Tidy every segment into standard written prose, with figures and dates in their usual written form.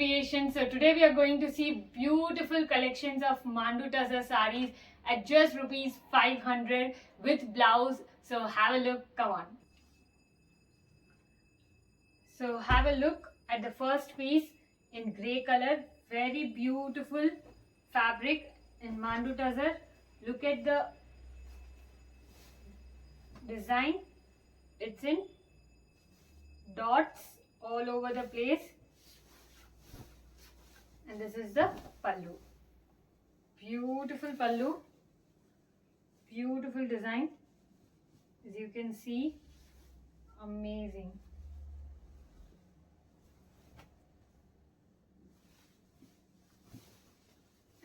Creation. So today we are going to see beautiful collections of Mandu Tazza sarees at just rupees 500 with blouse. So have a look, come on. So have a look at the first piece in grey color, very beautiful fabric in Mandu Tazza. Look at the design, it's in dots all over the place. And this is the pallu. Beautiful pallu. Beautiful design. As you can see, amazing.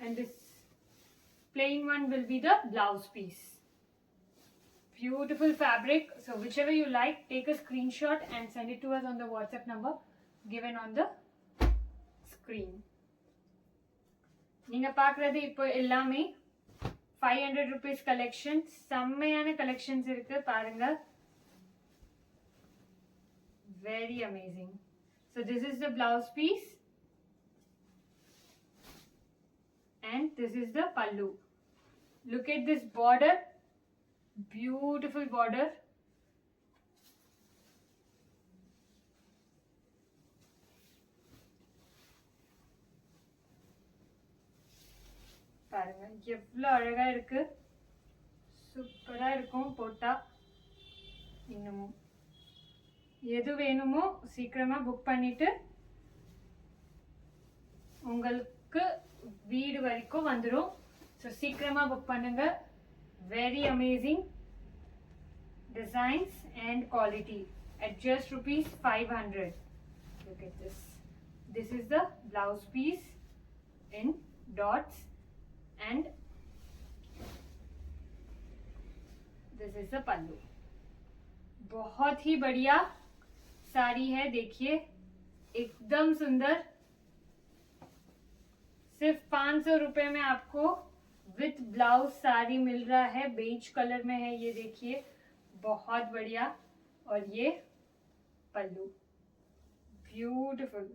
And this plain one will be the blouse piece. Beautiful fabric. So whichever you like, take a screenshot and send it to us on the WhatsApp number given on the screen. நீங்க பார்க்கிறது இப்போ எல்லாமே 500 rupees collections. செம்மையான collections இருக்கு பாருங்க. Very amazing. So this is the blouse piece and this is the pallu. Look at this border. Beautiful border. பாருங்க எவ்வளவு அழகா இருக்கு, சூப்பரா இருக்கும் போட்டா. இன்னும் எது வேணுமோ சீக்கிரமா புக் பண்ணிட்டு உங்களுக்கு வீடு வரைக்கும் வந்துடும். ஸோ சீக்கிரமா புக் பண்ணுங்க. Very amazing designs and quality at just rupees 500. Look at this. This is the blouse piece in dots and this is the pallu. बहुत ही बढ़िया साड़ी है, देखिए एकदम सुंदर. सिर्फ 500 रुपए में आपको विथ ब्लाउज साड़ी मिल रहा है. बेज कलर में है, ये देखिए बहुत बढ़िया. और ये पल्लू ब्यूटीफुल.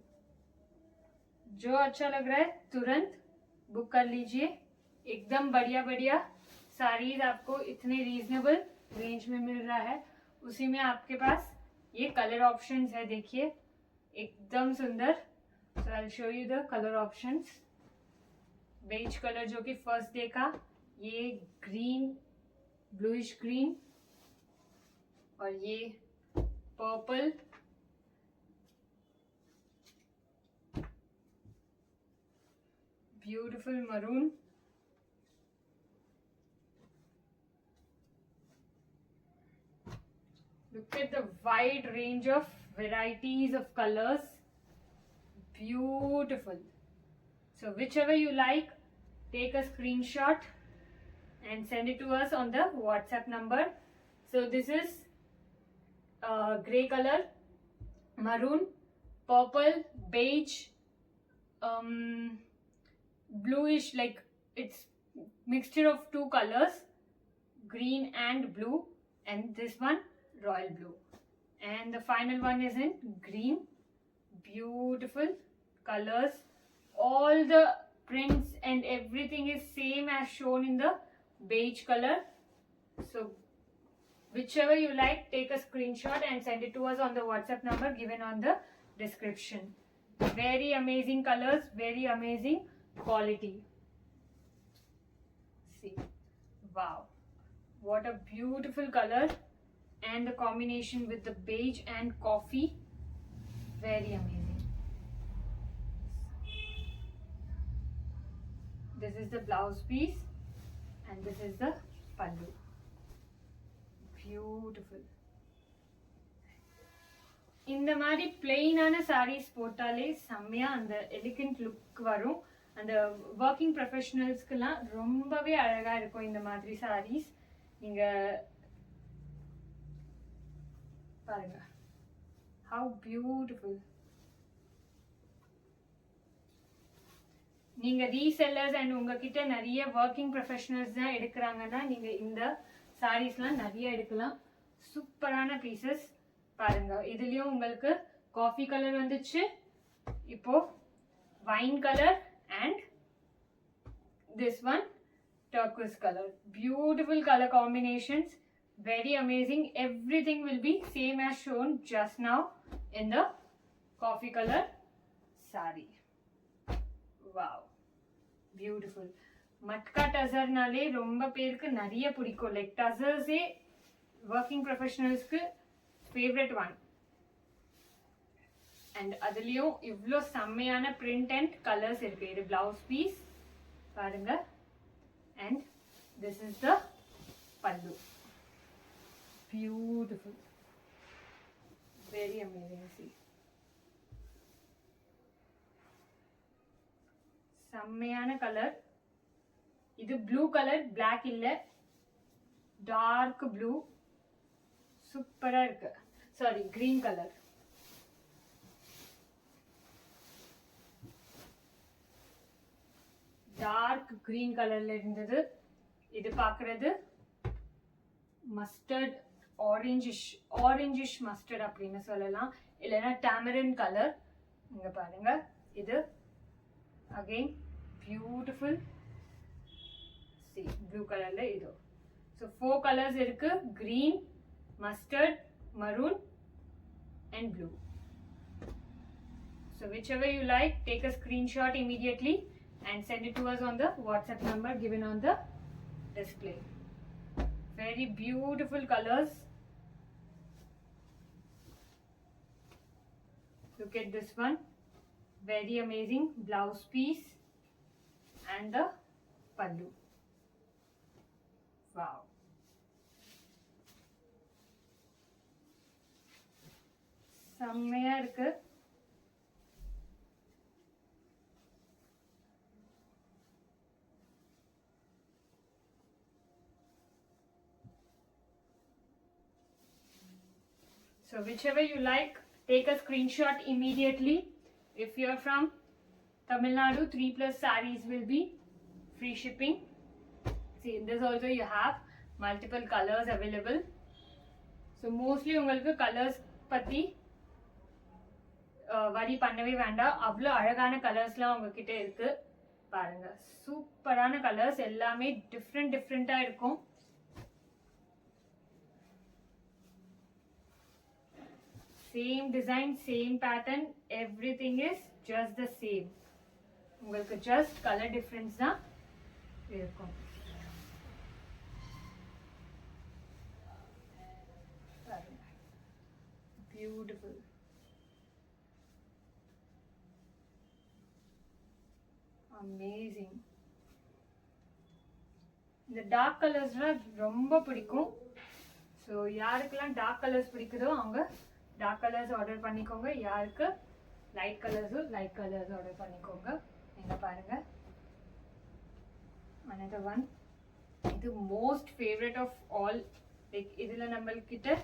जो अच्छा लग रहा है तुरंत बुक कर लीजिए. एकदम बढ़िया बढ़िया साड़ीज आपको इतने रीजनेबल रेंज में मिल रहा है. उसी में आपके पास ये कलर ऑप्शंस है, देखिए एकदम सुंदर. So I will show you the colour options. Beige colour जो कि फर्स्ट देखा, ये ग्रीन, ब्लूइश ग्रीन, और ये purple, beautiful maroon, look at the wide range of varieties of colors. Beautiful. So whichever you like, take a screenshot and send it to us on the WhatsApp number. So this is grey color, maroon, purple, beige, bluish, like it's mixture of two colors, green and blue, and this one royal blue, and the final one is in green. Beautiful colors. All the prints and everything is same as shown in the beige color. So whichever you like, take a screenshot and send it to us on the WhatsApp number given on the description. Very amazing colors, very amazing quality. See, wow, what a beautiful color, and the combination with the beige and coffee, very amazing. This is the blouse piece and this is the pallu. Beautiful. இந்த மாதிரி பிளெயினான சாரீஸ் போட்டாலே செம்மையா அந்த elegant look வரும். அந்த working ப்ரொஃபஷனல்ஸ்க்குலாம் ரொம்பவே அழகா இருக்கும் இந்த மாதிரி சாரீஸ். நீங்க பாருங்க, how beautiful. நீங்க ரீசெல்லர்ஸ் அண்ட் உங்ககிட்ட நிறைய ஒர்க்கிங் ப்ரொஃபஷனல்ஸ் தான் எடுக்கிறாங்கன்னா நீங்க இந்த சாரீஸ்லாம் நிறைய எடுக்கலாம். சூப்பரான பீசஸ் பாருங்க. இதுலயும் உங்களுக்கு காஃபி கலர் வந்துச்சு, இப்போ wine color and this one turquoise color. Beautiful color combinations, very amazing. Everything will be same as shown just now in the coffee color saree. Wow, beautiful. Matka tazar nale romba perku nariya pidikkum. Like tazars e working professionals ku favorite one. And adaliyum ivlo sammayana print and colors irukku. Idu blouse piece parunga. And this is the pallu. Beautiful, very amazing. See, sammayana color. Idu blue color, black illa, dark blue, super irukku. Sorry, green color. Dark green கலர்ல இருந்தது. இது பார்க்கறது mustard orangish mustard அப்படின்னு சொல்லலாம், இல்லைன்னா tamarind colour. இங்க பாருங்க, இது அகைன் பியூட்டிஃபுல். சி ப்ளூ கலர்ல இது. ஸோ 4 கலர்ஸ் இருக்கு, green, mustard, maroon and blue. So whichever you like, take a screenshot immediately and send it to us on the WhatsApp number given on the display. Very beautiful colors. Look at this one, very amazing blouse piece and the pallu. Wow, செம்மையா இருக்கு. So whichever you like, take a screenshot immediately. If you are from Tamil Nadu, 3+ sarees will be free shipping. See, in this also you have multiple colors available. So mostly ungalku colors பத்தி வரி பண்ணவே வேண்டாம். அவ்வளோ அழகான கலர்ஸ்லாம் உங்ககிட்ட இருக்கு பாருங்க. சூப்பரான கலர்ஸ், எல்லாமே டிஃப்ரெண்டா இருக்கும். Same design, same pattern, everything is just the same. உங்களுக்கு just color difference தான் இருக்கும். Beautiful. Amazing. இந்த டார்க் கலர்ஸ்லாம் ரொம்ப பிடிக்கும். ஸோ யாருக்கெல்லாம் டார்க் கலர்ஸ் பிடிக்குதோ அவங்க டார்க் கலர்ஸ் ஆர்டர் பண்ணிக்கோங்க. யாருக்கு லைட் கலர்ஸ் ஆர்டர் பண்ணிக்கோங்க. நீங்க பாருங்க, another one. இது most favourite of all. Like இதுல நம்மள்கிட்ட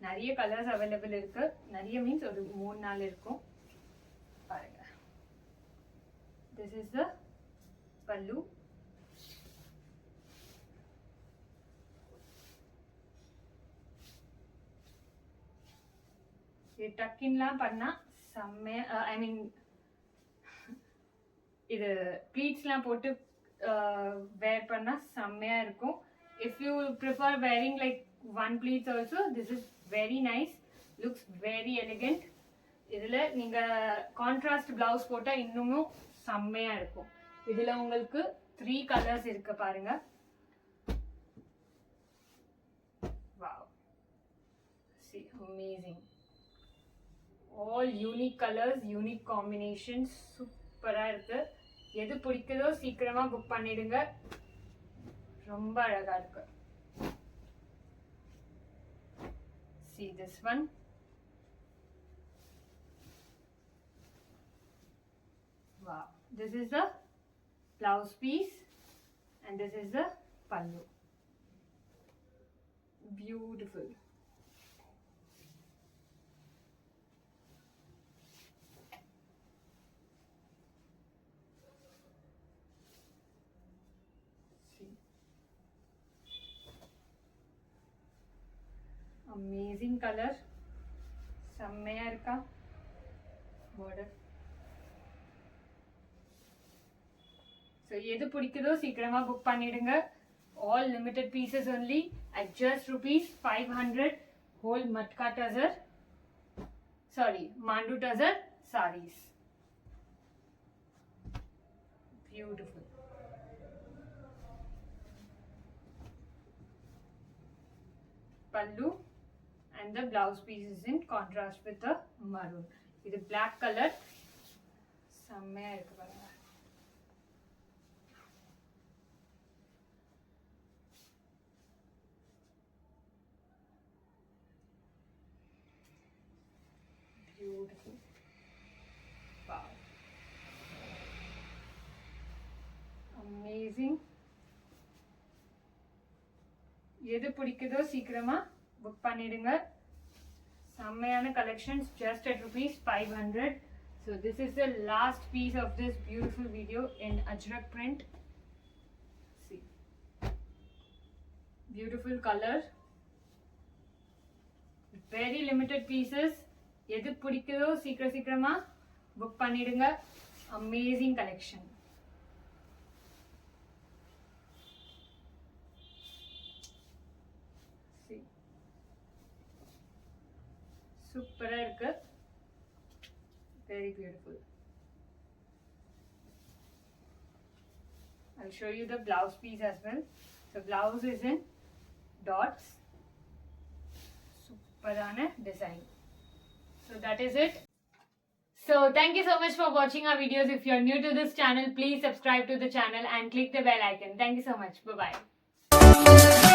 நிறைய கலர்ஸ் அவைலபிள் இருக்கு. நிறைய மீன்ஸ் ஒரு 3-4 இருக்கும் பாருங்க. This is the pallu. இது டக்கின்லாம் பண்ணா செம்மையா, ஐ மீன் இது ப்ளீட்ஸ்லாம் போட்டு வேர் பண்ணா செம்மையா இருக்கும். If you prefer wearing like one pleats also, this is very nice, looks very elegant. இதுல நீங்க கான்ட்ராஸ்ட் பிளவுஸ் போட்டா இன்னமும் செம்மையா இருக்கும். இதுல உங்களுக்கு 3 கலர்ஸ் இருக்கு பாருங்க. Wow, see, amazing. All unique colors, unique combinations, சூப்பரா இருக்கு. எது பிடிக்குதோ சீக்கிரமா புக் பண்ணிடுங்க, ரொம்ப அழகா இருக்கு. See this one. Wow, this is the blouse piece and this is the pallu. Beautiful. Amazing colour, செம்மையா இருக்கா பார்டர். ஸோ எது பிடிக்குதோ சீக்கிரமா புக் பண்ணிடுங்க. All limited pieces only at just ₹500. whole matka tazar, sorry, mandu tazar sarees. Beautiful. Pallu and the blouse piece is in contrast with the maroon. This black color செம்மையா இருக்கு பாருங்க. Beautiful. Wow. Amazing. எது பிடிக்குதோ சீக்கிரமா book பண்ணிடுங்க. செம்மையான collections just at ₹500. So this is the last piece of this beautiful video in ajrak print. See, beautiful color, very limited pieces. எது பிடிக்குதோ சீக்கிரமா புக் பண்ணிடுங்க. Amazing collection. See, சூப்பரா இருக்கு. Very beautiful. I'll show you the blouse piece as well. So blouse is in dots. Superana design. So that is it. So thank you so much for watching our videos. If you're new to this channel, please subscribe to the channel and click the bell icon. Thank you so much. Bye bye.